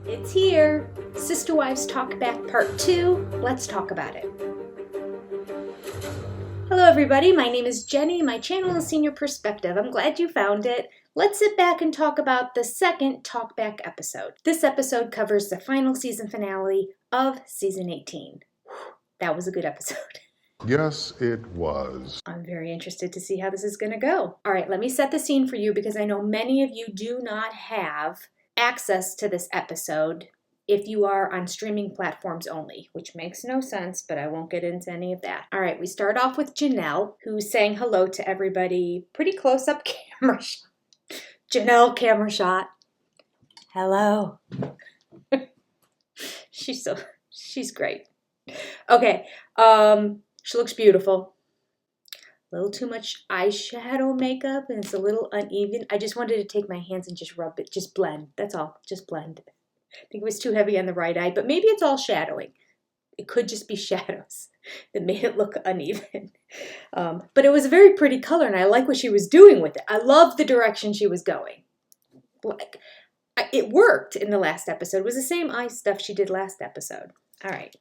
It's here. Sister Wives Talk Back Part 2. Let's talk about it. Hello everybody, my name is Jenny. My channel is Senior Perspective. I'm glad you found it. Let's sit back and talk about the second Talkback episode. This episode covers the final season finale of Season 18. That was a good episode. Yes, it was. I'm very interested to see how this is going to go. All right, let me set the scene for you because I know many of you do not have access to this episode if you are on streaming platforms only, which makes no sense, but I won't get into any of that. All right, we start off with Janelle, who's saying hello to everybody. Pretty close-up camera shot. Janelle, camera shot. Hello. She's great. Okay, she looks beautiful. A little too much eyeshadow makeup, and it's a little uneven. I just wanted to take my hands and just rub it, just blend. That's all, just blend. I think it was too heavy on the right eye, but maybe it's all shadowing. It could just be shadows that made it look uneven. But it was a very pretty color, and I like what she was doing with it. I love the direction she was going. Like, it worked in the last episode. It was the same eye stuff she did last episode. All right.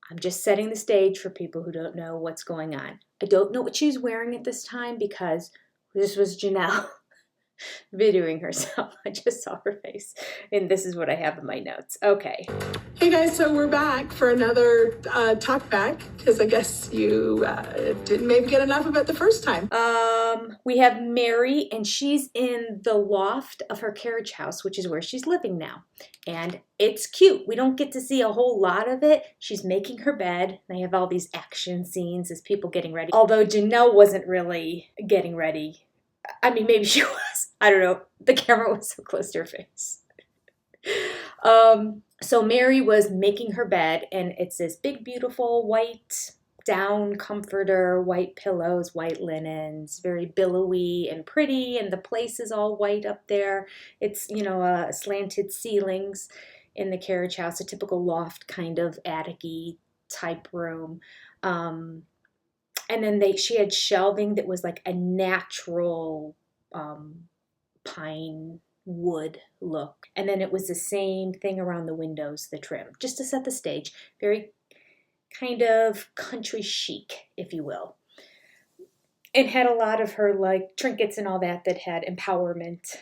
I'm just setting the stage for people who don't know what's going on. I don't know what she's wearing at this time because this was Janelle videoing herself. I just saw her face, and this is what I have in my notes. Okay. Hey guys, so we're back for another talk back because I guess you didn't maybe get enough of it the first time. We have Mary, and she's in the loft of her carriage house, which is where she's living now. And it's cute. We don't get to see a whole lot of it. She's making her bed. They have all these action scenes as people getting ready. Although Janelle wasn't really getting ready. I mean, maybe she was. I don't know. The camera was so close to her face. So Mary was making her bed, and it's this big, beautiful white down comforter, white pillows, white linens, very billowy and pretty, and the place is all white up there. It's, slanted ceilings in the carriage house, a typical loft kind of attic-y type room. And then she had shelving that was like a natural pine wood look. And then it was the same thing around the windows, the trim, just to set the stage. Very kind of country chic, if you will. It had a lot of her like trinkets and all that had empowerment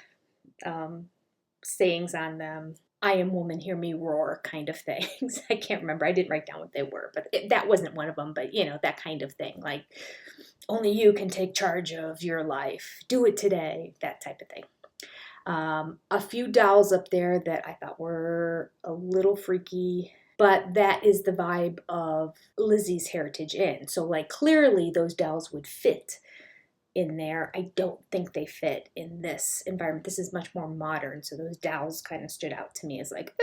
sayings on them. I am woman, hear me roar kind of things. I can't remember. I didn't write down what they were, but that wasn't one of them. But, that kind of thing. Like, only you can take charge of your life. Do it today. That type of thing. A few dolls up there that I thought were a little freaky. But that is the vibe of Lizzie's Heritage Inn. So, like, clearly those dolls would fit in there. I don't think they fit in this environment. This is much more modern, so those dolls kind of stood out to me as like,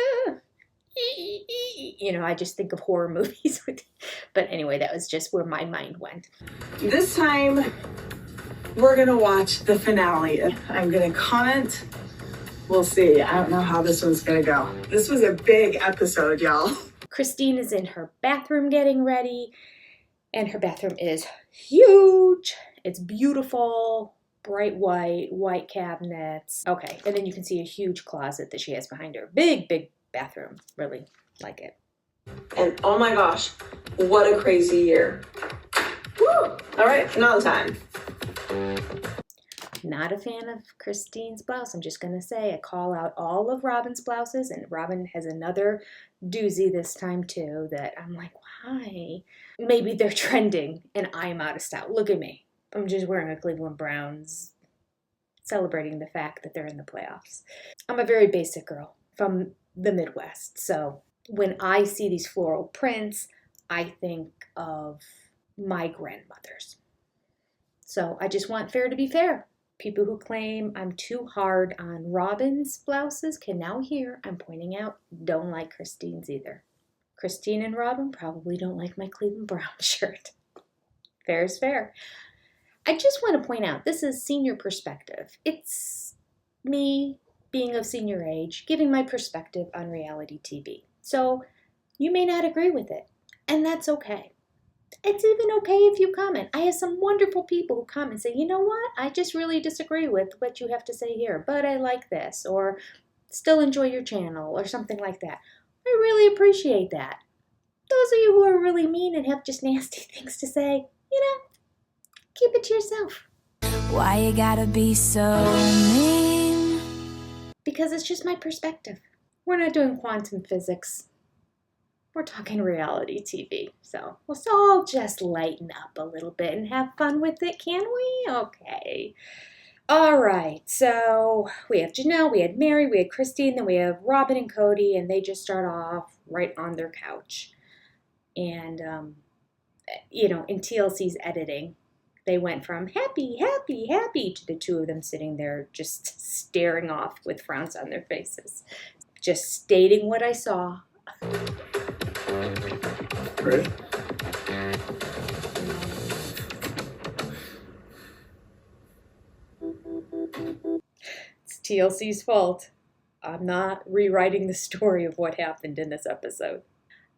I just think of horror movies. But anyway, that was just where my mind went. This time, we're going to watch the finale. I'm going to comment. We'll see. I don't know how this one's going to go. This was a big episode, y'all. Christine is in her bathroom getting ready, and her bathroom is huge. It's beautiful, bright white cabinets. Okay, and then you can see a huge closet that she has behind her. Big, big bathroom. Really like it. And oh my gosh, what a crazy year. Woo! All right, now the time. Not a fan of Christine's blouse. I'm just going to say I call out all of Robin's blouses, and Robin has another doozy this time too that I'm like, why? Maybe they're trending and I'm out of style. Look at me. I'm just wearing a Cleveland Browns, celebrating the fact that they're in the playoffs. I'm a very basic girl from the Midwest, so when I see these floral prints, I think of my grandmothers. So I just want fair to be fair. People who claim I'm too hard on Robin's blouses can now hear I'm pointing out don't like Christine's either. Christine and Robin probably don't like my Cleveland Brown shirt. Fair is fair. I just want to point out this is senior perspective. It's me being of senior age, giving my perspective on reality TV. So you may not agree with it, and that's okay. It's even okay if you comment. I have some wonderful people who come and say, you know what? I just really disagree with what you have to say here, but I like this. Or still enjoy your channel or something like that. I really appreciate that. Those of you who are really mean and have just nasty things to say, keep it to yourself. Why you gotta be so mean? Because it's just my perspective. We're not doing quantum physics. We're talking reality TV. So let's all just lighten up a little bit and have fun with it, can we? Okay. All right. So we have Janelle, we had Mary, we had Christine, then we have Robin and Kody, and they just start off right on their couch. And, in TLC's editing, they went from happy, happy, happy to the two of them sitting there just staring off with frowns on their faces. Just stating what I saw. Ready? It's TLC's fault. I'm not rewriting the story of what happened in this episode.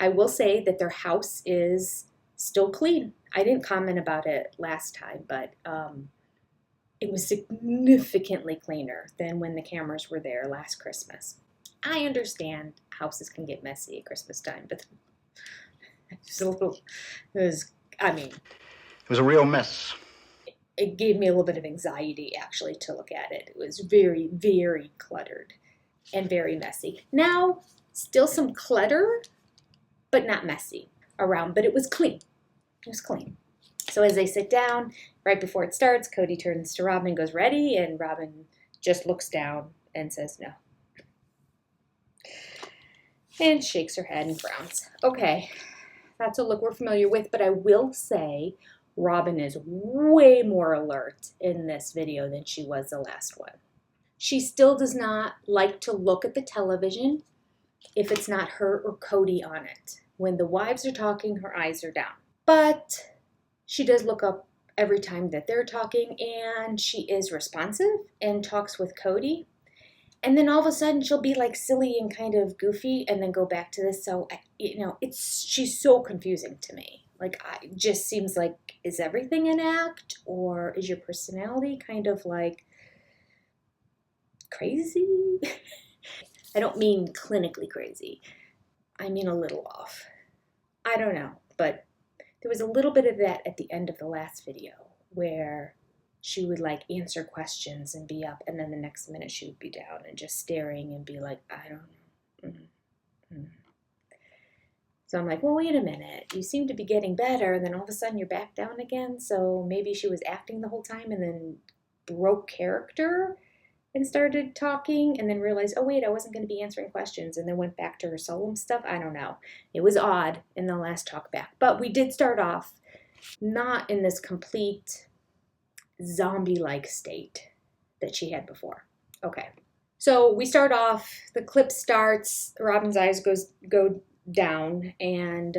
I will say that their house is still clean. I didn't comment about it last time, but it was significantly cleaner than when the cameras were there last Christmas. I understand houses can get messy at Christmas time, but it was a real mess. It gave me a little bit of anxiety, actually, to look at it. It was very, very cluttered and very messy. Now, still some clutter, but not messy around, but it was clean. It was clean. So as they sit down, right before it starts, Kody turns to Robin and goes, ready? And Robin just looks down and says no. And shakes her head and frowns. Okay, that's a look we're familiar with, but I will say Robin is way more alert in this video than she was the last one. She still does not like to look at the television if it's not her or Kody on it. When the wives are talking, her eyes are down. But she does look up every time that they're talking, and she is responsive and talks with Kody. And then all of a sudden she'll be like silly and kind of goofy and then go back to this. So, she's so confusing to me. Like, it just seems like, is everything an act? Or is your personality kind of like crazy? I don't mean clinically crazy. I mean a little off. I don't know. But there was a little bit of that at the end of the last video where she would like answer questions and be up, and then the next minute she would be down and just staring and be like, I don't know. So I'm like, well, wait a minute. You seem to be getting better, and then all of a sudden you're back down again. So maybe she was acting the whole time and then broke character and started talking and then realized, oh, wait, I wasn't going to be answering questions, and then went back to her solemn stuff. I don't know. It was odd in the last talk back. But we did start off not in this complete zombie-like state that she had before. Okay. So we start off, the clip starts, Robin's eyes go down, and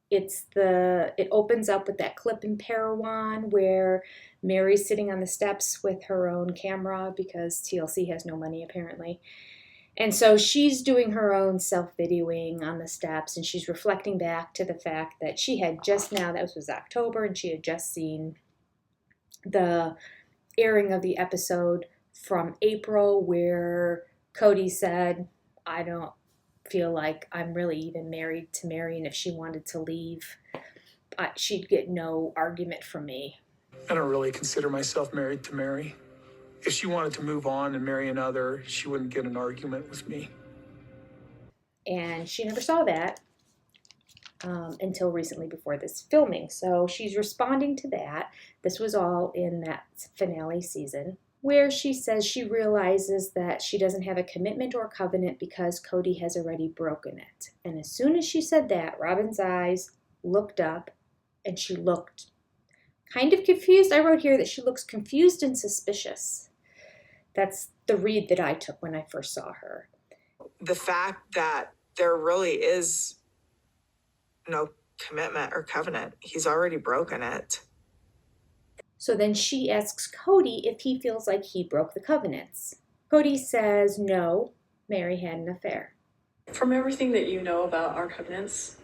it opens up with that clip in Parowan where Mary's sitting on the steps with her own camera because TLC has no money apparently. And so she's doing her own self-videoing on the steps, and she's reflecting back to the fact that she had just now, that was October, and she had just seen the airing of the episode from April where Kody said, I don't feel like I'm really even married to Mary, and if she wanted to leave, she'd get no argument from me. I don't really consider myself married to Mary. If she wanted to move on and marry another, she wouldn't get an argument with me. And she never saw that until recently before this filming. So she's responding to that. This was all in that finale season, where she says she realizes that she doesn't have a commitment or covenant because Kody has already broken it. And as soon as she said that, Robin's eyes looked up and she looked kind of confused. I wrote here that she looks confused and suspicious. That's the read that I took when I first saw her. The fact that there really is no commitment or covenant, he's already broken it. So then she asks Kody if he feels like he broke the covenants. Kody says no, Mary had an affair. From everything that you know about our covenants,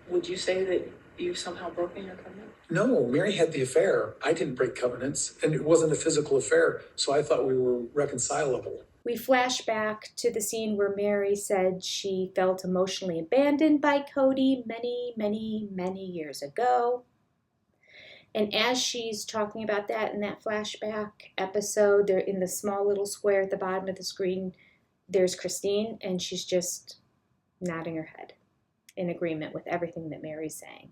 would you say that you've somehow broken your covenant? No, Mary had the affair. I didn't break covenants, and it wasn't a physical affair, so I thought we were reconcilable. We flash back to the scene where Mary said she felt emotionally abandoned by Kody many, many, many years ago. And as she's talking about that in that flashback episode, they're in the small little square at the bottom of the screen, there's Christine, and she's just nodding her head in agreement with everything that Mary's saying.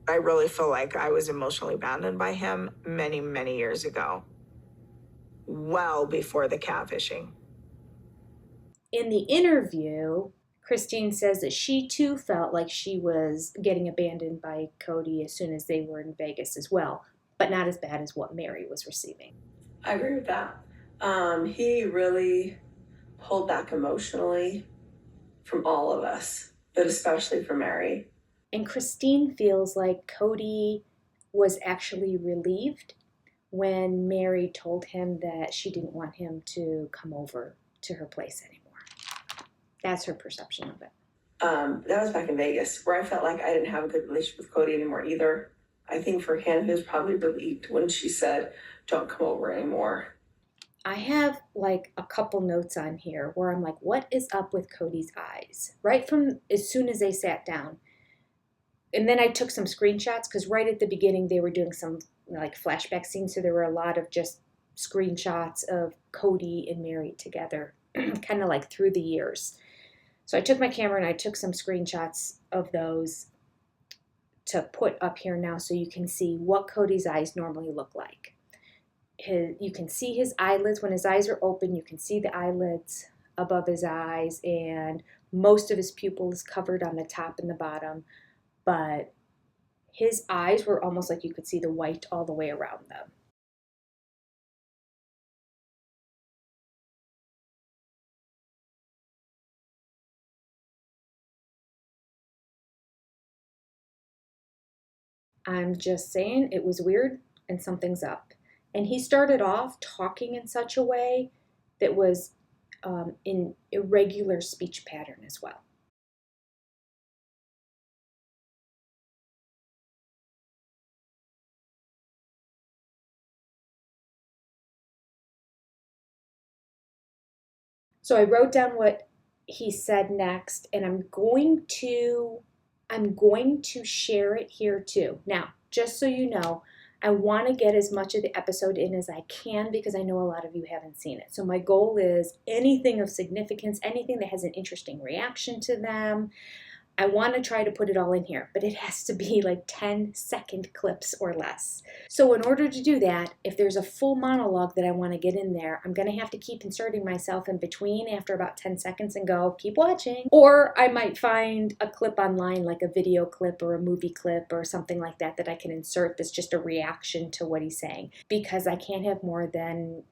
I really feel like I was emotionally abandoned by him many, many years ago. Well before the catfishing. In the interview, Christine says that she too felt like she was getting abandoned by Kody as soon as they were in Vegas as well, but not as bad as what Mary was receiving. I agree with that. He really pulled back emotionally from all of us, but especially from Mary. And Christine feels like Kody was actually relieved when Mary told him that she didn't want him to come over to her place anymore. That's her perception of it. That was back in Vegas, where I felt like I didn't have a good relationship with Kody anymore either. I think for him, he was probably relieved when she said, don't come over anymore. I have like a couple notes on here where I'm like, what is up with Kody's eyes? Right from as soon as they sat down. And then I took some screenshots because right at the beginning they were doing some like flashback scenes. So there were a lot of just screenshots of Kody and Mary together, kind of like through the years. So I took my camera and I took some screenshots of those to put up here now so you can see what Kody's eyes normally look like. You can see his eyelids. When his eyes are open, you can see the eyelids above his eyes, and most of his pupil is covered on the top and the bottom, but his eyes were almost like you could see the white all the way around them. I'm just saying it was weird and something's up. And he started off talking in such a way that was in irregular speech pattern as well. So I wrote down what he said next, and I'm going to share it here too. Now, just so you know, I want to get as much of the episode in as I can because I know a lot of you haven't seen it. So my goal is anything of significance, anything that has an interesting reaction to them, I want to try to put it all in here, but it has to be like 10-second clips or less. So in order to do that, if there's a full monologue that I want to get in there, I'm going to have to keep inserting myself in between after about 10 seconds and go, keep watching. Or I might find a clip online, like a video clip or a movie clip or something like that that I can insert that's just a reaction to what he's saying, because I can't have more than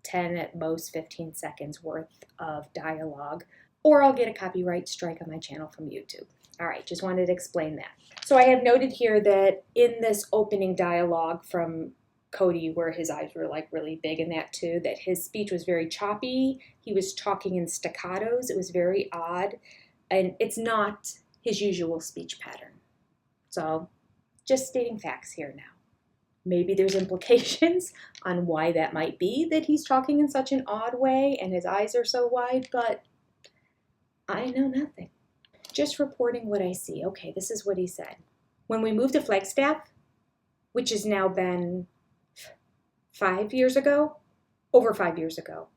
10 at most 15 seconds worth of dialogue, or I'll get a copyright strike on my channel from YouTube. All right, just wanted to explain that. So I have noted here that in this opening dialogue from Kody, where his eyes were like really big and that too, that his speech was very choppy. He was talking in staccatos. It was very odd, and it's not his usual speech pattern. So just stating facts here now. Maybe there's implications on why that might be, that he's talking in such an odd way and his eyes are so wide, but I know nothing. Just reporting what I see. Okay, this is what he said. When we moved to Flagstaff, which has now been 5 years ago, over 5 years ago,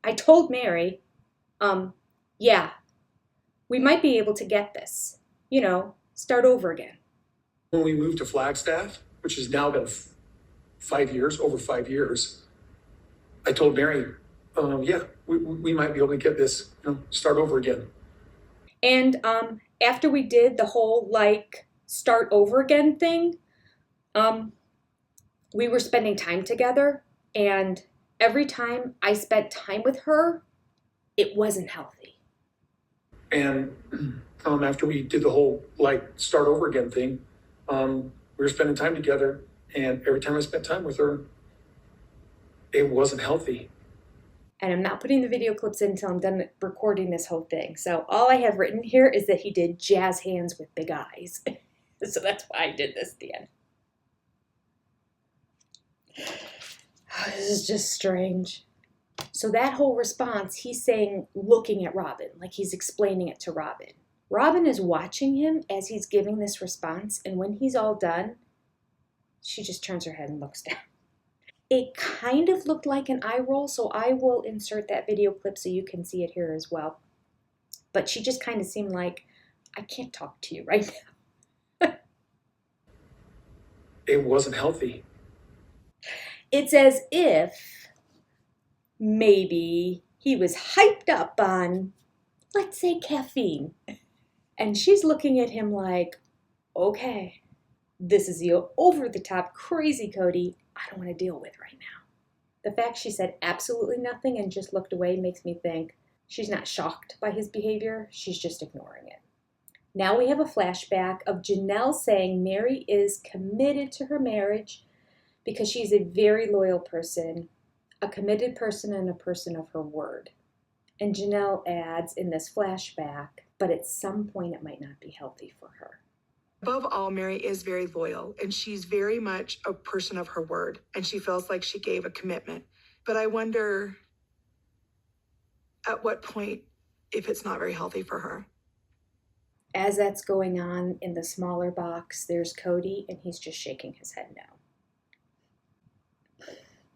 I told Mary, yeah, we might be able to get this, start over again. When we moved to Flagstaff, which has now been 5 years, over 5 years, I told Mary, yeah, we might be able to get this, start over again. And after we did the whole start over again thing, we were spending time together, and every time I spent time with her, it wasn't healthy. And after we did the whole start over again thing, we were spending time together, and every time I spent time with her, it wasn't healthy. And I'm not putting the video clips in until I'm done recording this whole thing. So all I have written here is that he did jazz hands with big eyes. So that's why I did this at the end. This is just strange. So that whole response, he's saying, looking at Robin, like he's explaining it to Robin. Robin is watching him as he's giving this response, and when he's all done, she just turns her head and looks down. It kind of looked like an eye roll, so I will insert that video clip so you can see it here as well. But she just kind of seemed like, I can't talk to you right now. It wasn't healthy. It's as if maybe he was hyped up on, let's say, caffeine. And she's looking at him like, okay, this is the over-the-top crazy Kody I don't want to deal with right now. The fact she said absolutely nothing and just looked away makes me think she's not shocked by his behavior, she's just ignoring it. Now we have a flashback of Janelle saying Mary is committed to her marriage because she's a very loyal person, a committed person, and a person of her word. And Janelle adds in this flashback, but at some point it might not be healthy for her. Above all, Mary is very loyal, and she's very much a person of her word, and she feels like she gave a commitment. But I wonder at what point if it's not very healthy for her. As that's going on in the smaller box, there's Kody, and he's just shaking his head no.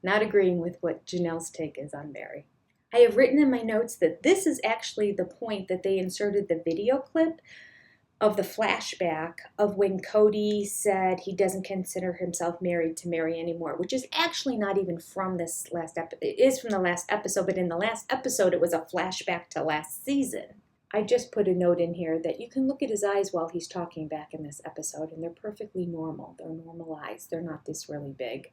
Not agreeing with what Janelle's take is on Mary. I have written in my notes that this is actually the point that they inserted the video clip of the flashback of when Kody said he doesn't consider himself married to Mary anymore, which is actually not even from this last episode. It is from the last episode, but in the last episode, it was a flashback to last season. I just put a note in here that you can look at his eyes while he's talking back in this episode, and they're perfectly normal. They're normal eyes. They're not this really big.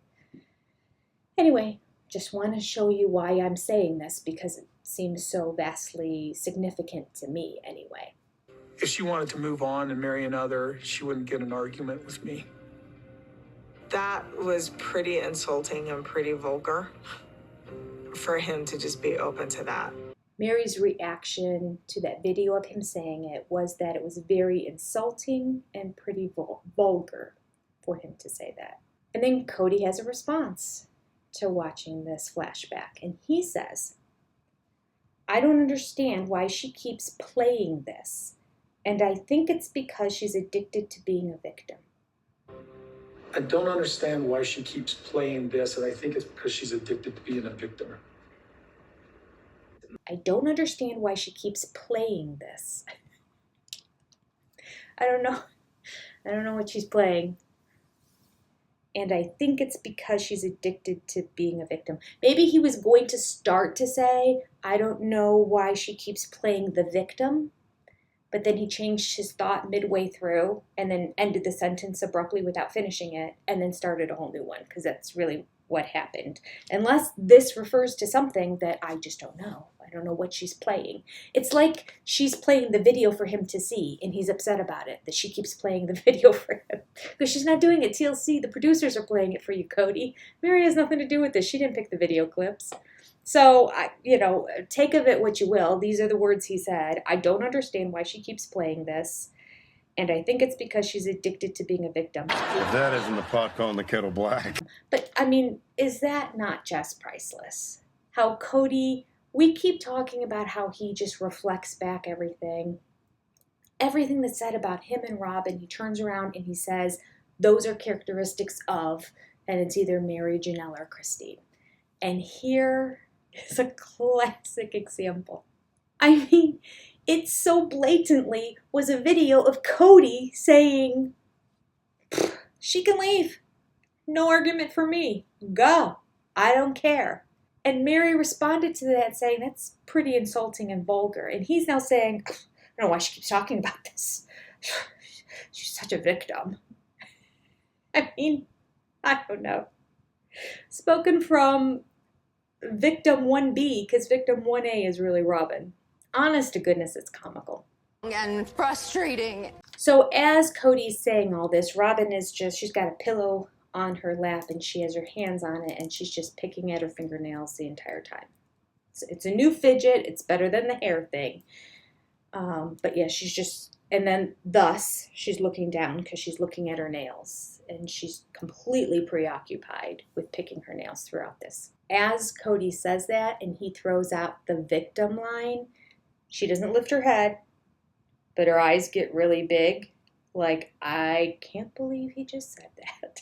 Anyway, just want to show you why I'm saying this, because it seems so vastly significant to me anyway. If she wanted to move on and marry another, she wouldn't get an argument with me. That was pretty insulting and pretty vulgar for him to just be open to that. Mary's reaction to that video of him saying it was that it was very insulting and pretty vulgar for him to say that. And then Kody has a response to watching this flashback, and he says, I don't understand why she keeps playing this, and I think it's because she's addicted to being a victim. I don't understand why she keeps playing this, and I think it's because she's addicted to being a victim. I don't understand why she keeps playing this. I don't know what she's playing. And I think it's because she's addicted to being a victim. Maybe he was going to start to say, I don't know why she keeps playing the victim. But then he changed his thought midway through and then ended the sentence abruptly without finishing it and then started a whole new one, because that's really what happened. Unless this refers to something that I just don't know. I don't know what she's playing. It's like she's playing the video for him to see, and he's upset about it, that she keeps playing the video for him. Because she's not doing it. TLC, the producers are playing it for you, Kody. Mary has nothing to do with this. She didn't pick the video clips. So, take of it what you will. These are the words he said. I don't understand why she keeps playing this. And I think it's because she's addicted to being a victim. If that isn't the pot calling the kettle black. But, is that not just priceless? How Kody, we keep talking about how he just reflects back everything. Everything that's said about him and Robin, he turns around and he says, those are characteristics of, and it's either Mary, Janelle, or Christine. And here is a classic example. It so blatantly was a video of Kody saying, she can leave. No argument for me. Go. I don't care. And Mary responded to that saying, that's pretty insulting and vulgar. And he's now saying, I don't know why she keeps talking about this. She's such a victim. I don't know. Spoken from victim 1B, because victim 1A is really Robin. Honest to goodness, it's comical. And frustrating. So as Kody's saying all this, Robin is she's got a pillow on her lap and she has her hands on it and she's just picking at her fingernails the entire time. It's a new fidget. It's better than the hair thing. But yeah, and then thus she's looking down because she's looking at her nails and she's completely preoccupied with picking her nails throughout this. As Kody says that and he throws out the victim line, she doesn't lift her head, but her eyes get really big. Like, I can't believe he just said that.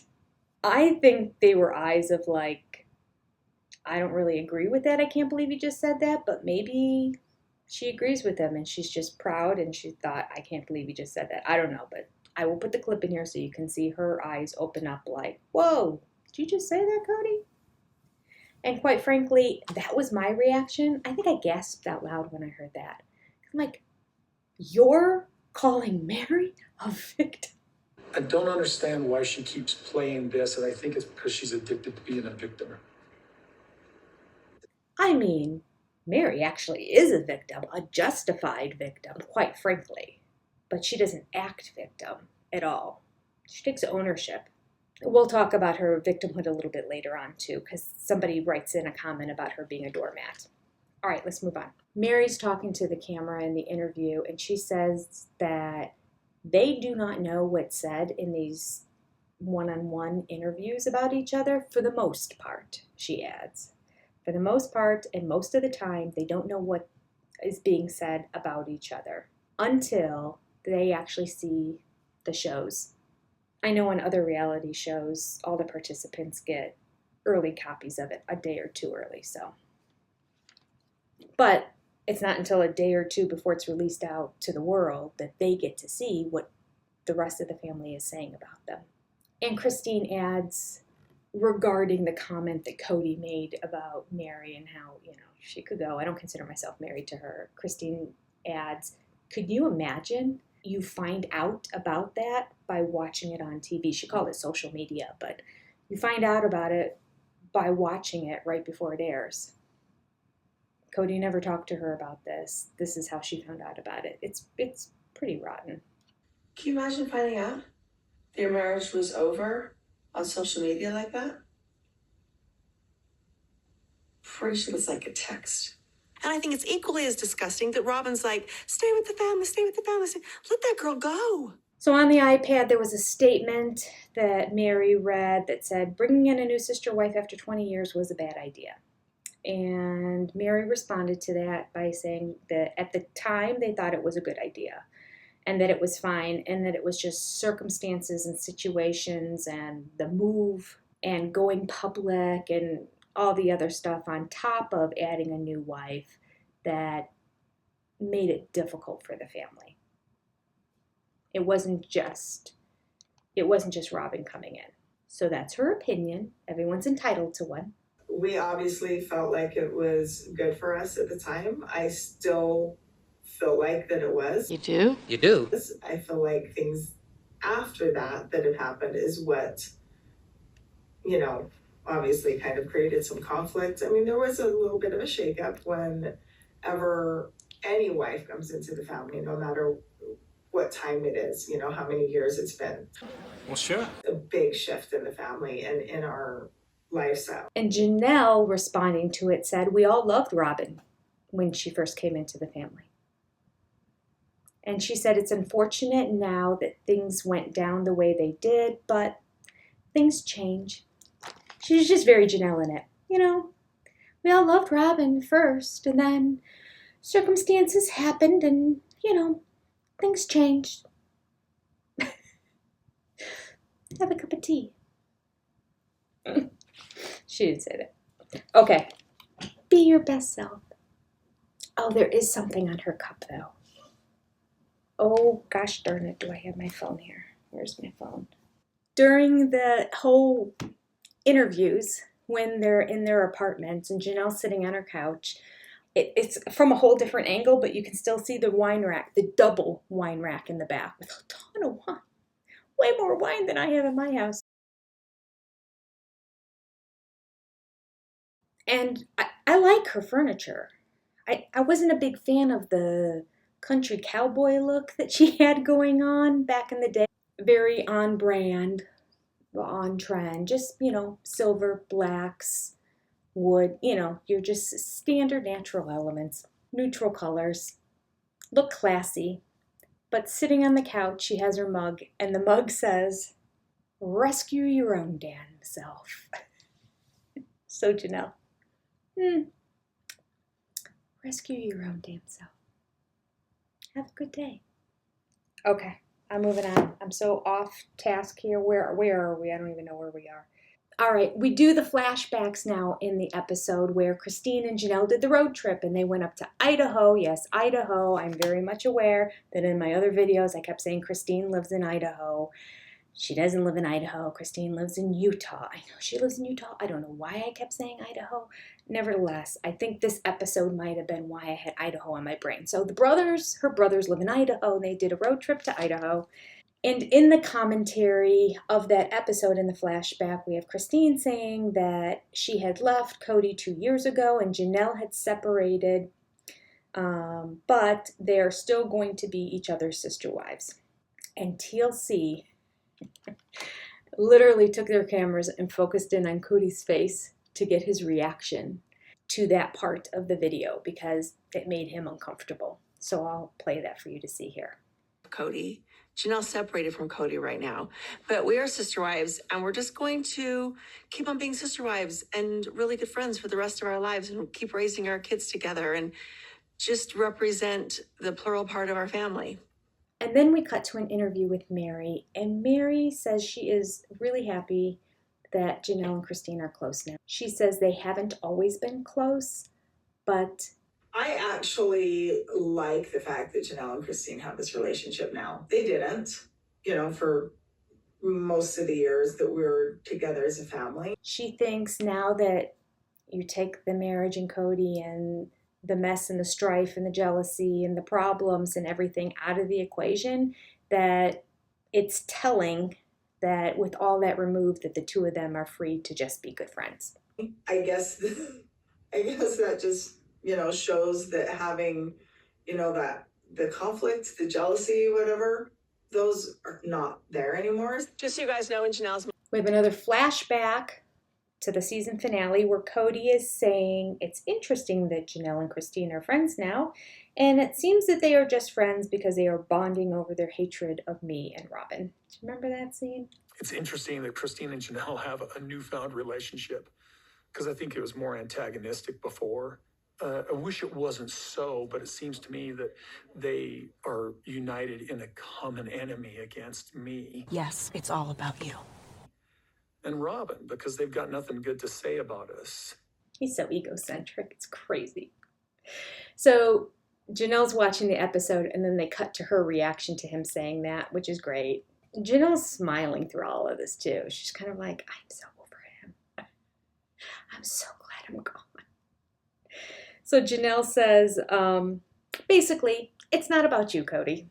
I think they were eyes of like, I don't really agree with that. I can't believe he just said that, but maybe she agrees with him and she's just proud and she thought, I can't believe he just said that. I don't know, but I will put the clip in here so you can see her eyes open up like, whoa, did you just say that, Kody? And quite frankly, that was my reaction. I think I gasped out loud when I heard that. I'm like, you're calling Mary a victim? I don't understand why she keeps playing this, and I think it's because she's addicted to being a victim. I mean, Mary actually is a victim, a justified victim, quite frankly. But she doesn't act victim at all. She takes ownership. We'll talk about her victimhood a little bit later on, too, because somebody writes in a comment about her being a doormat. All right, let's move on. Mary's talking to the camera in the interview, and she says that they do not know what's said in these one-on-one interviews about each other for the most part, she adds. For the most part, and most of the time, they don't know what is being said about each other until they actually see the shows. I know on other reality shows, all the participants get early copies of it, a day or two early, so. But it's not until a day or two before it's released out to the world that they get to see what the rest of the family is saying about them. And Christine adds regarding the comment that Kody made about Mary and how, she could go, I don't consider myself married to her. Christine adds, could you imagine you find out about that by watching it on TV? She called it social media, but you find out about it by watching it right before it airs. Kody never talked to her about this. This is how she found out about it. It's pretty rotten. Can you imagine finding out that your marriage was over on social media like that? Pretty sure it's like a text. And I think it's equally as disgusting that Robin's like, stay with the family, stay with the family. Let that girl go. So on the iPad, there was a statement that Mary read that said, bringing in a new sister wife after 20 years was a bad idea. And Mary responded to that by saying that at the time they thought it was a good idea and that it was fine and that it was just circumstances and situations and the move and going public and all the other stuff on top of adding a new wife that made it difficult for the family. It wasn't just Robin coming in. So that's her opinion. Everyone's entitled to one. We obviously felt like it was good for us at the time. I still feel like that it was. You do? You do? I feel like things after that have happened is what, obviously kind of created some conflict. I mean, there was a little bit of a shakeup whenever any wife comes into the family, no matter what time it is, how many years it's been. Well, sure. A big shift in the family and in our lifestyle. And Janelle, responding to it, said, we all loved Robin when she first came into the family. And she said, it's unfortunate now that things went down the way they did, but things change. She's just very Janelle in it. We all loved Robin first, and then circumstances happened, and, things changed. Have a cup of tea. She didn't say that. Okay. Be your best self. Oh, there is something on her cup, though. Oh, gosh darn it. Do I have my phone here? Where's my phone? During the whole interviews, when they're in their apartments and Janelle's sitting on her couch, it's from a whole different angle, but you can still see the wine rack, the double wine rack in the back with a ton of wine. Way more wine than I have in my house. And I like her furniture. I wasn't a big fan of the country cowboy look that she had going on back in the day. Very on brand, on trend, just, silver, blacks, wood, you're just standard natural elements, neutral colors, look classy. But sitting on the couch, she has her mug, and the mug says, rescue your own damn self. So Janelle. Rescue your own damn self. Have a good day. Okay, I'm moving on. I'm so off task here. Where are we? I don't even know where we are. All right, we do the flashbacks now in the episode where Christine and Janelle did the road trip and they went up to Idaho. Yes, Idaho. I'm very much aware that in my other videos I kept saying Christine lives in Idaho. She doesn't live in Idaho. Christine lives in Utah. I know she lives in Utah. I don't know why I kept saying Idaho. Nevertheless, I think this episode might have been why I had Idaho on my brain. So her brothers live in Idaho, and they did a road trip to Idaho. And in the commentary of that episode in the flashback, we have Christine saying that she had left Kody 2 years ago and Janelle had separated, but they're still going to be each other's sister wives. And TLC literally took their cameras and focused in on Kody's face to get his reaction to that part of the video because it made him uncomfortable. So I'll play that for you to see here. Kody. Janelle's separated from Kody right now, but we are sister wives and we're just going to keep on being sister wives and really good friends for the rest of our lives and keep raising our kids together and just represent the plural part of our family. And then we cut to an interview with Mary, and Mary says she is really happy that Janelle and Christine are close now. She says they haven't always been close, but I actually like the fact that Janelle and Christine have this relationship now. They didn't, for most of the years that we were together as a family. She thinks now that you take the marriage and Kody and the mess and the strife and the jealousy and the problems and everything out of the equation, that it's telling that with all that removed, that the two of them are free to just be good friends. I guess that just, shows that having, that the conflict, the jealousy, whatever, those are not there anymore. Just so you guys know, in Janelle's... We have another flashback to the season finale where Kody is saying it's interesting that Janelle and Christine are friends now, and it seems that they are just friends because they are bonding over their hatred of me and Robin. Do you remember that scene? It's interesting that Christine and Janelle have a newfound relationship because I think it was more antagonistic before. I wish it wasn't so, but it seems to me that they are united in a common enemy against me. Yes, it's all about you. And Robin, because they've got nothing good to say about us. He's so egocentric. It's crazy. So Janelle's watching the episode, and then they cut to her reaction to him saying that, which is great. Janelle's smiling through all of this, too. She's kind of like, I'm so over him. I'm so glad I'm gone. So Janelle says, basically, it's not about you, Kody.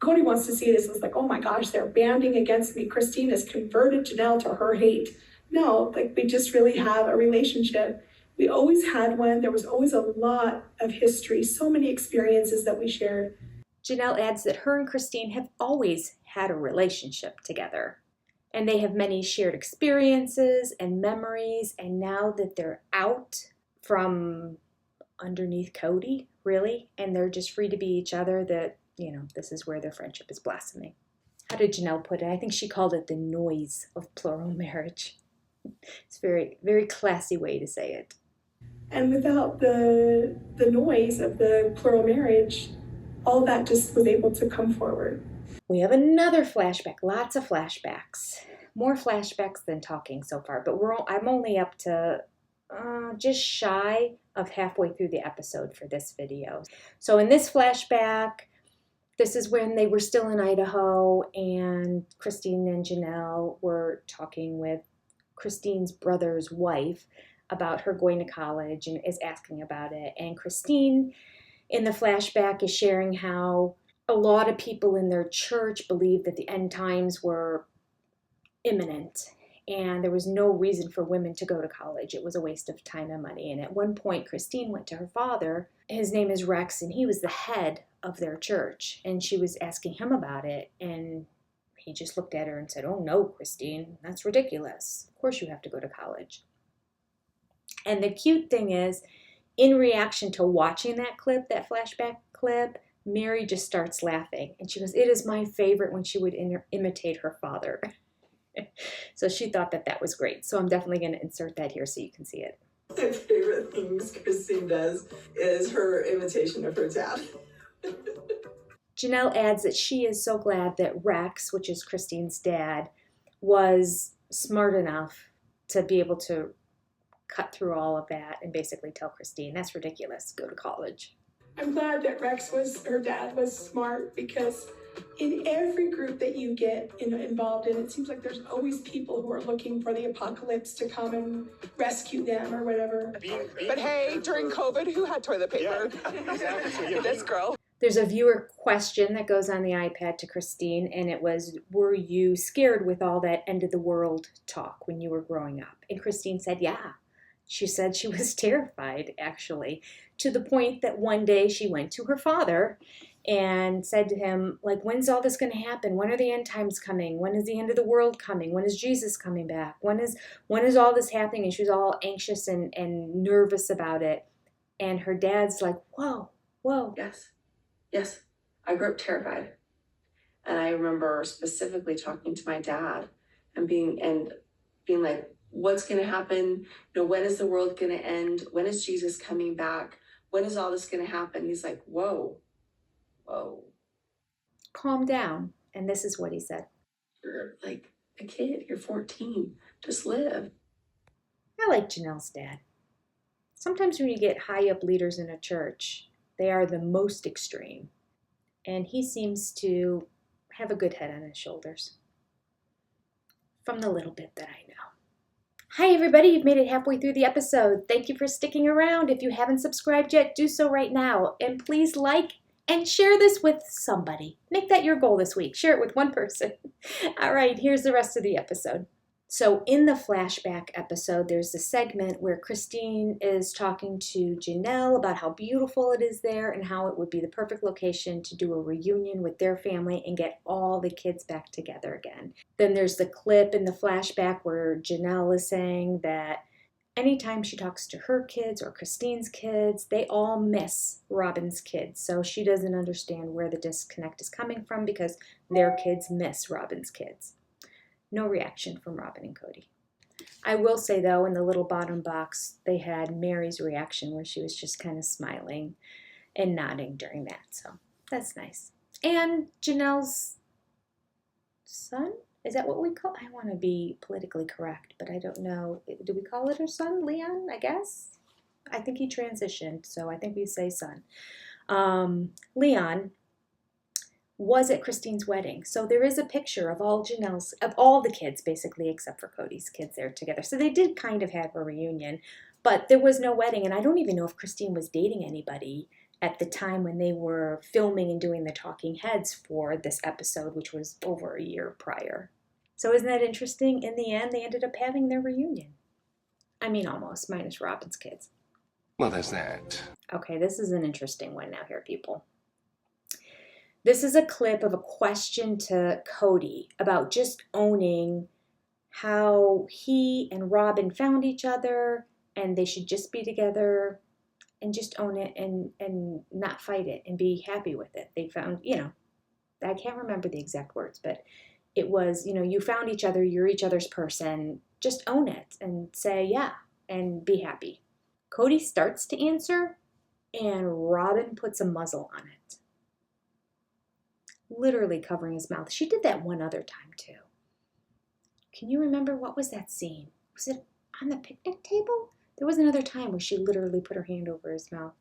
Kody wants to see this as like, oh my gosh, they're banding against me. Christine has converted Janelle to her hate. No, we just really have a relationship. We always had one. There was always a lot of history, so many experiences that we shared. Janelle adds that her and Christine have always had a relationship together. And they have many shared experiences and memories. And now that they're out from underneath Kody, really, and they're just free to be each other, that, this is where their friendship is blossoming. How did Janelle put it? I think she called it the noise of plural marriage. It's a very, very classy way to say it. And without the noise of the plural marriage, all that just was able to come forward. We have another flashback, lots of flashbacks. More flashbacks than talking so far, but I'm only up to just shy of halfway through the episode for this video. So in this flashback, this is when they were still in Idaho, and Christine and Janelle were talking with Christine's brother's wife about her going to college and is asking about it. And Christine in the flashback is sharing how a lot of people in their church believed that the end times were imminent and there was no reason for women to go to college. It was a waste of time and money. And at one point, Christine went to her father. His name is Rex, and he was the head of their church. And she was asking him about it. And he just looked at her and said, "Oh, no, Christine, that's ridiculous. Of course you have to go to college." And the cute thing is, in reaction to watching that clip, that flashback clip, Mary just starts laughing. And she goes, "It is my favorite when she would imitate her father." So she thought that was great. So I'm definitely going to insert that here so you can see it. My favorite things Christine does is her imitation of her dad. Janelle adds that she is so glad that Rex, which is Christine's dad, was smart enough to be able to cut through all of that and basically tell Christine, that's ridiculous, go to college. I'm glad that her dad was smart, because in every group that you get involved in, it seems like there's always people who are looking for the apocalypse to come and rescue them or whatever. But hey, during COVID, who had toilet paper? Yeah, exactly. This girl. There's a viewer question that goes on the iPad to Christine, and it was, were you scared with all that end of the world talk when you were growing up? And Christine said, yeah. She said she was terrified, actually, to the point that one day she went to her father and said to him, like, when's all this going to happen? When are the end times coming? When is the end of the world coming? When is Jesus coming back? When is all this happening? And she was all anxious and nervous about it. And her dad's like, whoa. Yes, I grew up terrified. And I remember specifically talking to my dad and being like, what's going to happen? When is the world going to end? When is Jesus coming back? When is all this going to happen? He's like, whoa. Calm down. And this is what he said. You're like a kid. You're 14. Just live. I like Janelle's dad. Sometimes when you get high up leaders in a church, they are the most extreme. And he seems to have a good head on his shoulders. From the little bit that I know. Hi everybody, you've made it halfway through the episode. Thank you for sticking around. If you haven't subscribed yet, do so right now. And please like and share this with somebody. Make that your goal this week. Share it with one person. All right, here's the rest of the episode. So in the flashback episode, there's a segment where Christine is talking to Janelle about how beautiful it is there and how it would be the perfect location to do a reunion with their family and get all the kids back together again. Then there's the clip in the flashback where Janelle is saying that anytime she talks to her kids or Christine's kids, they all miss Robin's kids. So she doesn't understand where the disconnect is coming from because their kids miss Robin's kids. No reaction from Robin and Kody. I will say, though, in the little bottom box, they had Mary's reaction where she was just kind of smiling and nodding during that. So that's nice. And Janelle's son? Is that what we call? I want to be politically correct, but I don't know. Do we call it her son? Leon, I guess? I think he transitioned, so I think we say son. Leon was at Christine's wedding. So there is a picture of all the kids, basically, except for Kody's kids there together. So they did kind of have a reunion, but there was no wedding. And I don't even know if Christine was dating anybody at the time when they were filming and doing the talking heads for this episode, which was over a year prior. So isn't that interesting? In the end, they ended up having their reunion. I mean, almost, minus Robin's kids. Well, there's that. Okay, this is an interesting one now here, people. This is a clip of a question to Kody about just owning how he and Robin found each other and they should just be together and just own it and not fight it and be happy with it. They found, I can't remember the exact words, but it was, you found each other, you're each other's person, just own it and say yeah and be happy. Kody starts to answer and Robin puts a muzzle on it. Literally covering his mouth. She did that one other time too. Can you remember what was that scene? Was it on the picnic table? There was another time where she literally put her hand over his mouth.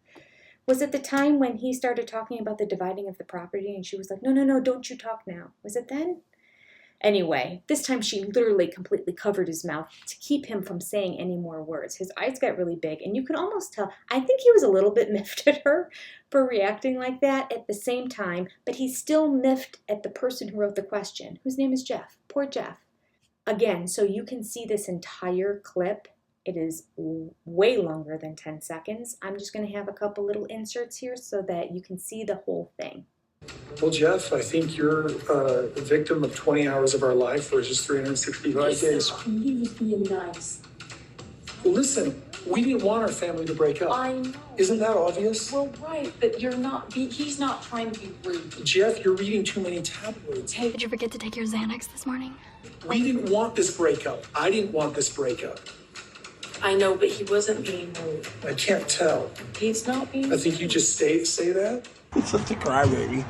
Was it the time when he started talking about the dividing of the property and she was like, no, don't you talk now? Was it then? Anyway, this time she literally completely covered his mouth to keep him from saying any more words. His eyes got really big, and you could almost tell, I think he was a little bit miffed at her for reacting like that at the same time, but he's still miffed at the person who wrote the question, whose name is Jeff. Poor Jeff. Again, so you can see this entire clip. It is way longer than 10 seconds. I'm just going to have a couple little inserts here so that you can see the whole thing. Well, Jeff, I think you're a victim of 20 hours of our life versus 365 days. He was being nice. Well, listen, we didn't want our family to break up. I know. Isn't that obvious? Well, right, but he's not trying to be rude. Jeff, you're reading too many tabloids. Hey, did you forget to take your Xanax this morning? We didn't want this breakup. I didn't want this breakup. I know, but he wasn't being rude. I can't tell. He's not being I think you just say that. It's such a crybaby.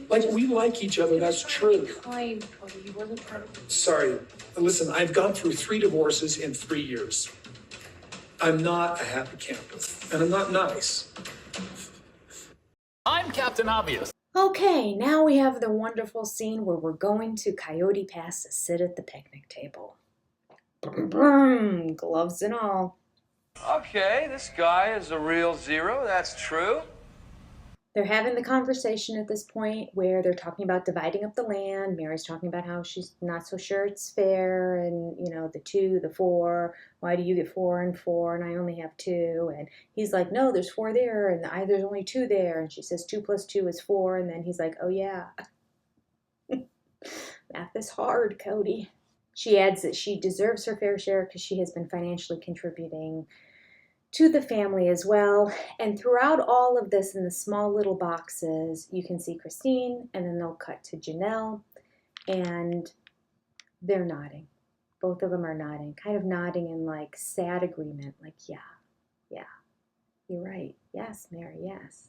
Like, we like each other, that's true. kind, Kody. He wasn't trying to be. Sorry. Listen, I've gone through 3 divorces in 3 years. I'm not a happy camper, and I'm not nice. I'm Captain Obvious. Okay, now we have the wonderful scene where we're going to Coyote Pass to sit at the picnic table. Brum, brum, gloves and all. Okay, this guy is a real zero, that's true. They're having the conversation at this point where they're talking about dividing up the land. Mary's talking about how she's not so sure it's fair, and, you know, the 2, the 4, why do you get 4 and 4 and I only have 2? And he's like, no, there's 4 there, and there's only 2 there. And she says 2 plus 2 is 4, and then he's like, oh yeah. Math is hard, Kody. She adds that she deserves her fair share because she has been financially contributing to the family as well. And throughout all of this, in the small little boxes, you can see Christine, and then they'll cut to Janelle, and they're nodding. Both of them are nodding, kind of nodding in like sad agreement, like, yeah, you're right. Yes, Mary, yes.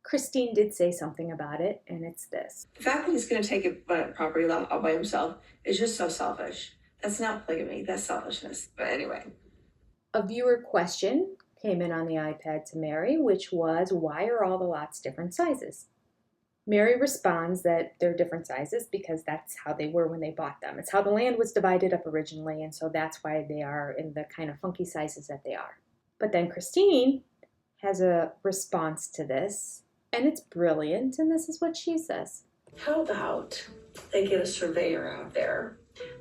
Christine did say something about it, and it's this. The fact that he's going to take a property lot all by himself is just so selfish. That's not polygamy, that's selfishness. But anyway. A viewer question came in on the iPad to Mary, which was, why are all the lots different sizes? Mary responds that they're different sizes because that's how they were when they bought them. It's how the land was divided up originally, and so that's why they are in the kind of funky sizes that they are. But then Christine has a response to this, and it's brilliant, and this is what she says. How about they get a surveyor out there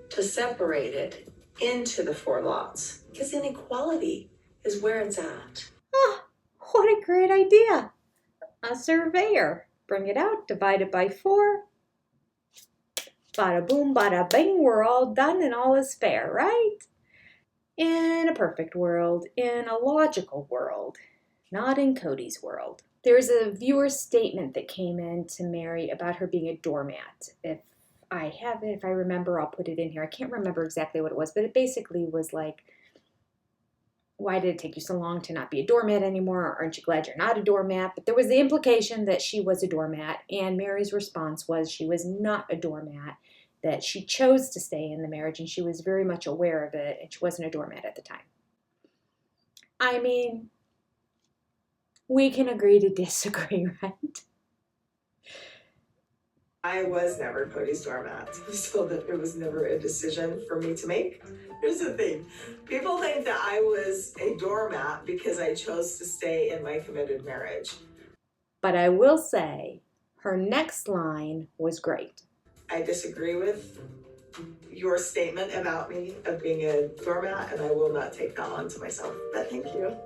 to separate it into the 4 lots? Because inequality is where it's at. Oh, what a great idea. A surveyor. Bring it out, divide it by 4. Bada boom, bada bing, we're all done and all is fair, right? In a perfect world, in a logical world, not in Kody's world. There's a viewer statement that came in to Mary about her being a doormat. If I have it, if I remember, I'll put it in here. I can't remember exactly what it was, but it basically was like, why did it take you so long to not be a doormat anymore? Aren't you glad you're not a doormat? But there was the implication that she was a doormat, and Mary's response was she was not a doormat, that she chose to stay in the marriage, and she was very much aware of it, and she wasn't a doormat at the time. I mean, we can agree to disagree, right? I was never Kody's doormat, so that it was never a decision for me to make. Here's the thing. People think that I was a doormat because I chose to stay in my committed marriage. But I will say, her next line was great. I disagree with your statement about me of being a doormat, and I will not take that on to myself. But thank you.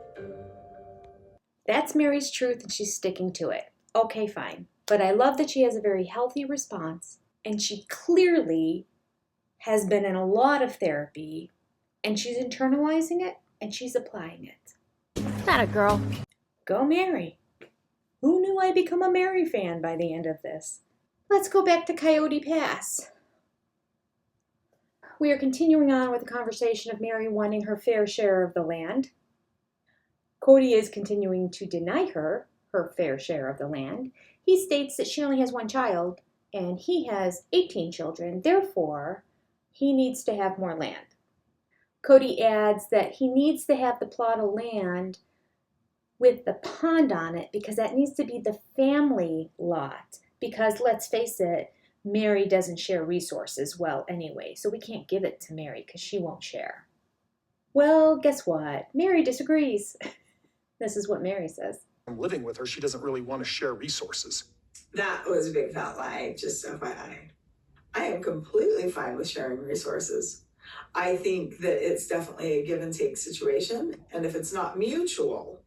That's Mary's truth, and she's sticking to it. Okay, fine. But I love that she has a very healthy response, and she clearly has been in a lot of therapy, and she's internalizing it, and she's applying it. Not a girl. Go Mary. Who knew I'd become a Mary fan by the end of this? Let's go back to Coyote Pass. We are continuing on with the conversation of Mary wanting her fair share of the land. Kody is continuing to deny her fair share of the land. He states that she only has 1 child, and he has 18 children. Therefore, he needs to have more land. Kody adds that he needs to have the plot of land with the pond on it because that needs to be the family lot. Because, let's face it, Mary doesn't share resources well anyway, so we can't give it to Mary because she won't share. Well, guess what? Mary disagrees. This is what Mary says. I'm living with her, she doesn't really want to share resources. That was a big fat lie, just FYI. I am completely fine with sharing resources. I think that it's definitely a give and take situation. And if it's not mutual,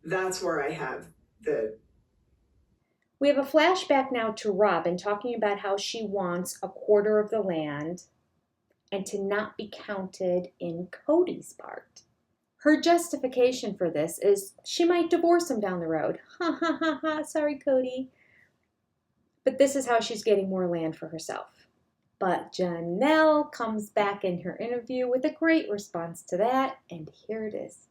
that's where I have the... We have a flashback now to Robin talking about how she wants a quarter of the land and to not be counted in Kody's part. Her justification for this is she might divorce him down the road. Ha ha ha ha, sorry Kody. But this is how she's getting more land for herself. But Janelle comes back in her interview with a great response to that, and here it is.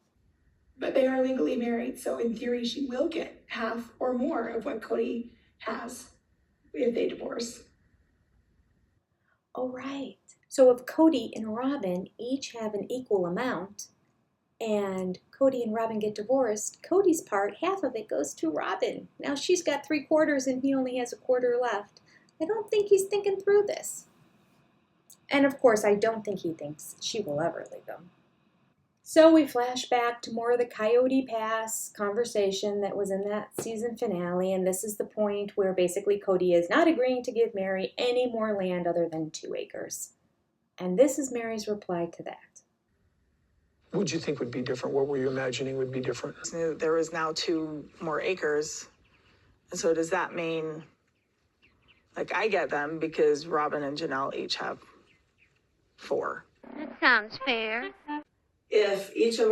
But they are legally married, so in theory, she will get half or more of what Kody has if they divorce. Oh, right. So if Kody and Robin each have an equal amount, and Kody and Robin get divorced, Cody's part, half of it goes to Robin. Now she's got 3/4 and he only has 1/4 left. I don't think he's thinking through this. And of course, I don't think he thinks she will ever leave him. So we flash back to more of the Coyote Pass conversation that was in that season finale, and this is the point where basically Kody is not agreeing to give Mary any more land other than 2 acres. And this is Mary's reply to that. What would you think would be different? What were you imagining would be different? There is now 2 more acres. And so does that mean, like, I get them because Robin and Janelle each have 4? That sounds fair. If each of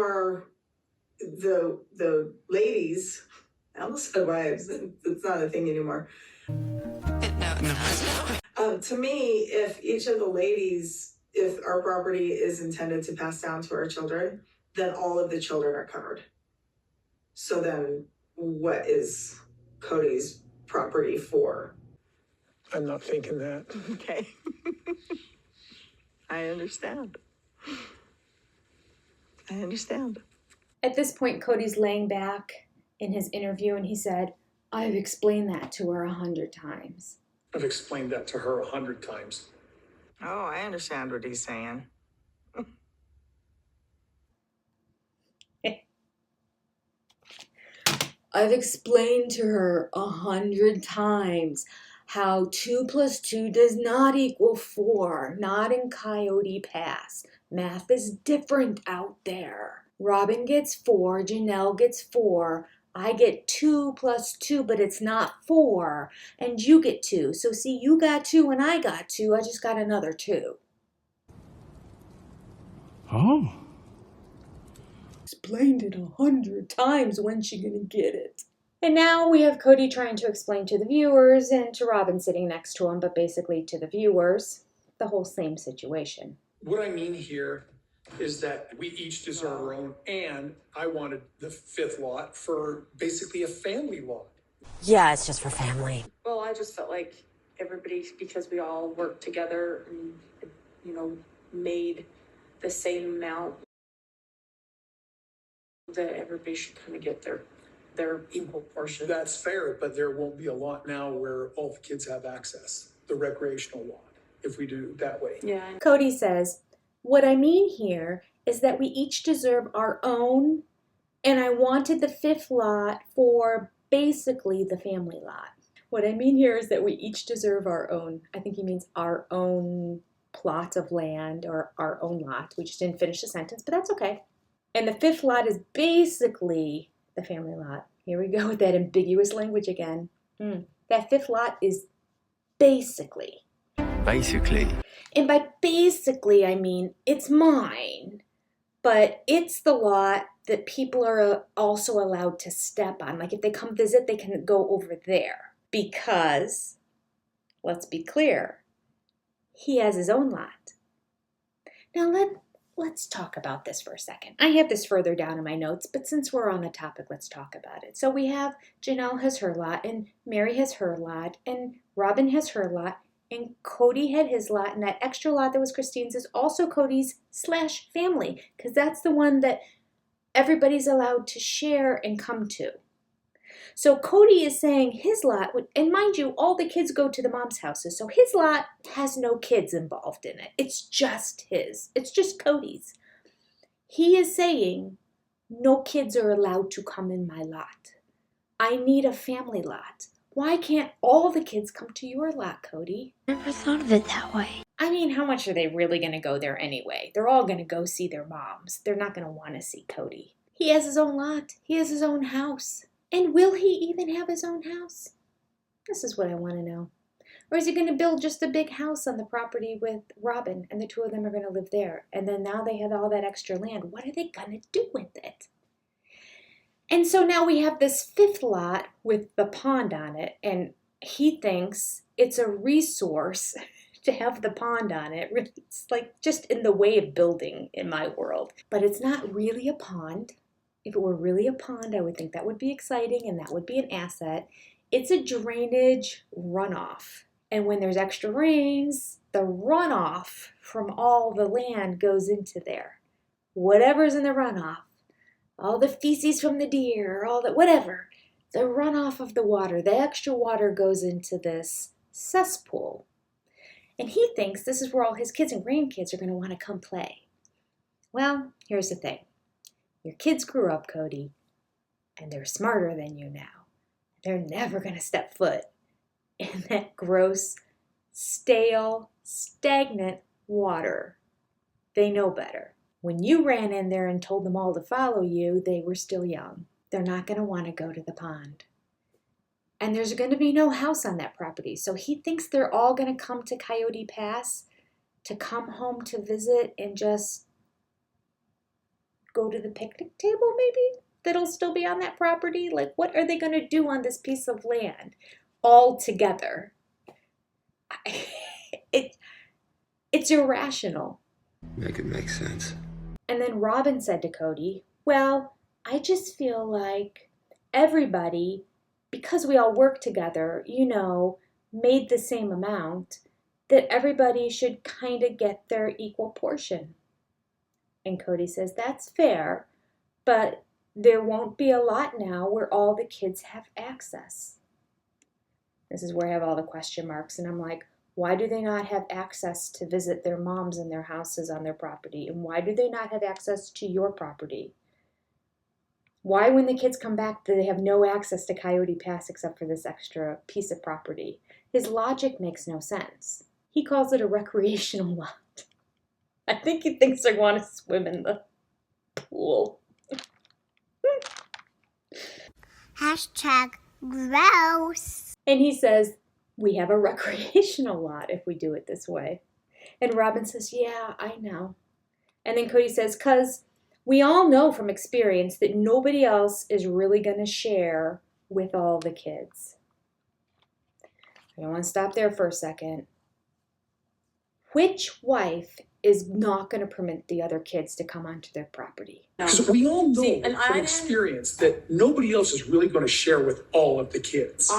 the ladies, I almost said wives, it's not a thing anymore. To me, if each of the ladies, if our property is intended to pass down to our children, then all of the children are covered. So then what is Kody's property for? I'm not thinking that. Okay. I understand. I understand. At this point, Kody's laying back in his interview and he said, I've explained that to her 100 times. I've explained that to her 100 times. Oh, I understand what he's saying. I've explained to her 100 times how 2 + 2 does not equal 4, not in Coyote Pass. Math is different out there. Robin gets 4, Janelle gets 4, I get 2 + 2, but it's not 4, and you get 2. So see, you got 2 and I got 2, I just got another 2. Oh. Explained it 100 times, when's she gonna get it? And now we have Kody trying to explain to the viewers and to Robin sitting next to him, but basically to the viewers, the whole same situation. What I mean here is that we each deserve our own, and I wanted the 5th lot for basically a family lot. Yeah, it's just for family. Well, I just felt like everybody, because we all worked together and, made the same amount, that everybody should kind of get their equal portion. That's fair, but there won't be a lot now where all the kids have access, the recreational lot, if we do it that way. Yeah. Kody says, what I mean here is that we each deserve our own, and I wanted the 5th lot for basically the family lot. What I mean here is that we each deserve our own. I think he means our own plot of land or our own lot. We just didn't finish the sentence, but that's okay. And the 5th lot is basically the family lot. Here we go with that ambiguous language again. That 5th lot is basically. Basically. And by basically, I mean it's mine, but it's the lot that people are also allowed to step on. Like if they come visit, they can go over there because, let's be clear, he has his own lot. Now let's talk about this for a second. I have this further down in my notes, but since we're on the topic, let's talk about it. So we have Janelle has her lot, and Mary has her lot, and Robin has her lot, and Kody had his lot, and that extra lot that was Christine's is also Kody's / family, because that's the one that everybody's allowed to share and come to. So Kody is saying his lot, and mind you, all the kids go to the mom's houses, so his lot has no kids involved in it. It's just his. It's just Kody's. He is saying no kids are allowed to come in my lot. I need a family lot. Why can't all the kids come to your lot, Kody? Never thought of it that way. I mean, how much are they really going to go there anyway? They're all going to go see their moms. They're not going to want to see Kody. He has his own lot. He has his own house. And will he even have his own house? This is what I want to know. Or is he going to build just a big house on the property with Robin and the 2 of them are going to live there? And then now they have all that extra land. What are they going to do with it? And so now we have this 5th lot with the pond on it, and he thinks it's a resource to have the pond on it. It's like just in the way of building in my world. But it's not really a pond. If it were really a pond, I would think that would be exciting and that would be an asset. It's a drainage runoff. And when there's extra rains, the runoff from all the land goes into there. Whatever's in the runoff, all the feces from the deer, all that, whatever, the runoff of the water, the extra water goes into this cesspool. And he thinks this is where all his kids and grandkids are going to want to come play. Well, here's the thing. Your kids grew up, Kody, and they're smarter than you now. They're never going to step foot in that gross, stale, stagnant water. They know better. When you ran in there and told them all to follow you, they were still young. They're not going to want to go to the pond. And there's going to be no house on that property. So he thinks they're all going to come to Coyote Pass to come home to visit and just go to the picnic table maybe that'll still be on that property. Like, what are they going to do on this piece of land all together? It's irrational. Make it make sense. And then Robin said to Kody, well, I just feel like everybody, because we all work together, made the same amount, that everybody should kind of get their equal portion. And Kody says, that's fair, but there won't be a lot now where all the kids have access. This is where I have all the question marks, and I'm like, why do they not have access to visit their moms in their houses on their property? And why do they not have access to your property? Why, when the kids come back, do they have no access to Coyote Pass except for this extra piece of property? His logic makes no sense. He calls it a recreational lot. I think he thinks they want to swim in the pool. Hashtag gross. And he says, we have a recreational lot if we do it this way. And Robin says, yeah, I know. And then Kody says, because we all know from experience that nobody else is really going to share with all the kids. I want to stop there for a second. Which wife is not going to permit the other kids to come onto their property? Because we all know from experience that nobody else is really going to share with all of the kids.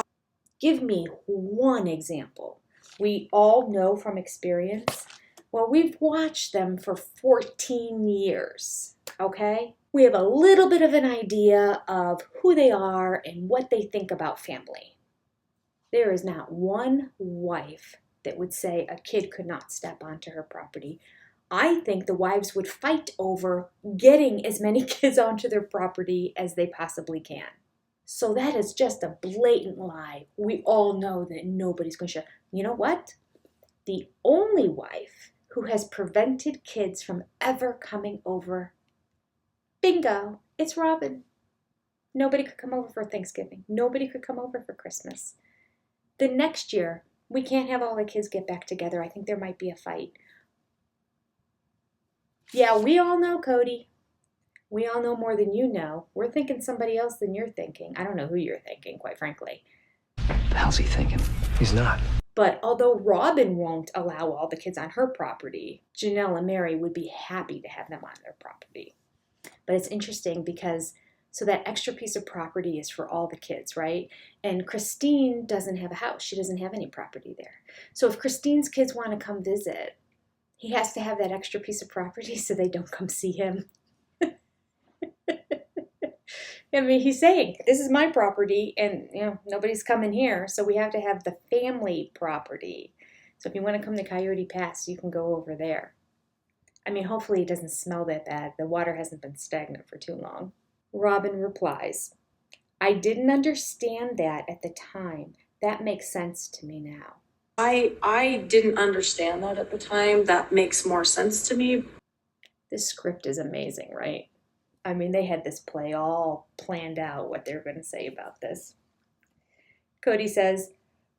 Give me one example. We all know from experience. Well, we've watched them for 14 years, okay? We have a little bit of an idea of who they are and what they think about family. There is not one wife that would say a kid could not step onto her property. I think the wives would fight over getting as many kids onto their property as they possibly can. So that is just a blatant lie. We all know that nobody's going to share. You know what? The only wife who has prevented kids from ever coming over, bingo, it's Robin. Nobody could come over for Thanksgiving. Nobody could come over for Christmas. The next year, we can't have all the kids get back together. I think there might be a fight. Yeah, we all know, Kody. We all know more than you know. We're thinking somebody else than you're thinking. I don't know who you're thinking, quite frankly. What the hell's he thinking? He's not. But although Robin won't allow all the kids on her property, Janelle and Mary would be happy to have them on their property. But it's interesting because, so that extra piece of property is for all the kids, right? And Christine doesn't have a house. She doesn't have any property there. So if Christine's kids want to come visit, he has to have that extra piece of property so they don't come see him. I mean, he's saying, this is my property and, nobody's coming here. So we have to have the family property. So if you want to come to Coyote Pass, you can go over there. I mean, hopefully it doesn't smell that bad. The water hasn't been stagnant for too long. Robin replies, I didn't understand that at the time. That makes sense to me now. I didn't understand that at the time. That makes more sense to me. This script is amazing, right? I mean, they had this play all planned out, what they're going to say about this. Kody says,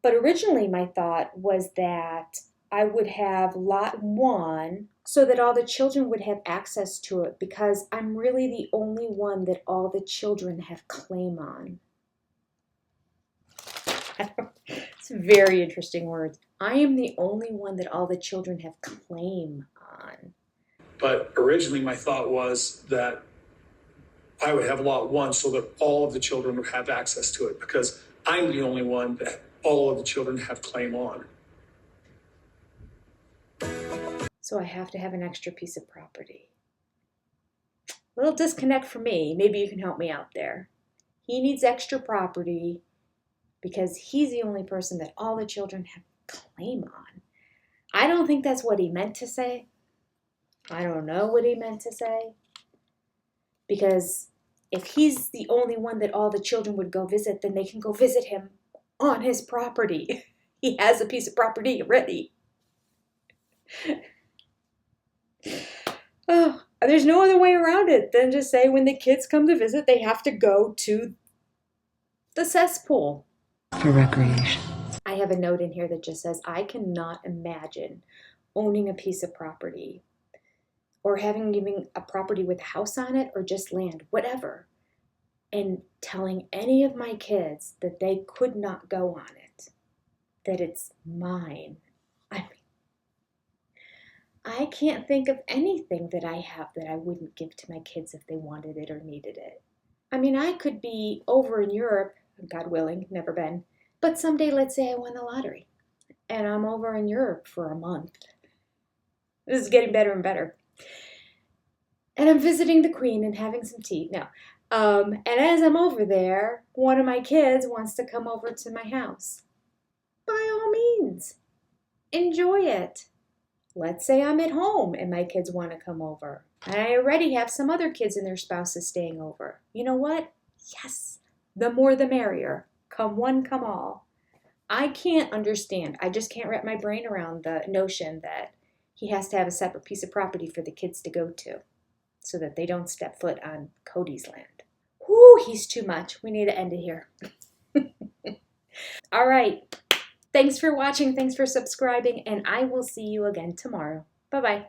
but originally my thought was that I would have lot 1 so that all the children would have access to it because I'm really the only one that all the children have claim on. It's very interesting words. I am the only one that all the children have claim on. But originally my thought was that I would have lot 1 so that all of the children would have access to it, because I'm the only one that all of the children have claim on. So I have to have an extra piece of property. A little disconnect for me. Maybe you can help me out there. He needs extra property because he's the only person that all the children have claim on. I don't think that's what he meant to say. I don't know what he meant to say. Because if he's the only one that all the children would go visit, then they can go visit him on his property. He has a piece of property already. Oh, there's no other way around it than just say when the kids come to visit, they have to go to the cesspool. For recreation. I have a note in here that just says, I cannot imagine owning a piece of property or having even a property with a house on it or just land, whatever, and telling any of my kids that they could not go on it, that it's mine. I can't think of anything that I have that I wouldn't give to my kids if they wanted it or needed it. I mean, I could be over in Europe, God willing, never been, but someday let's say I won the lottery and I'm over in Europe for a month. This is getting better and better. And I'm visiting the Queen and having some tea. No. And as I'm over there, one of my kids wants to come over to my house. By all means, enjoy it. Let's say I'm at home and my kids want to come over. I already have some other kids and their spouses staying over. You know what? Yes, the more the merrier. Come one, come all. I can't understand. I just can't wrap my brain around the notion that he has to have a separate piece of property for the kids to go to so that they don't step foot on Kody's land. Whoo, he's too much. We need to end it here. All right. Thanks for watching. Thanks for subscribing. And I will see you again tomorrow. Bye-bye.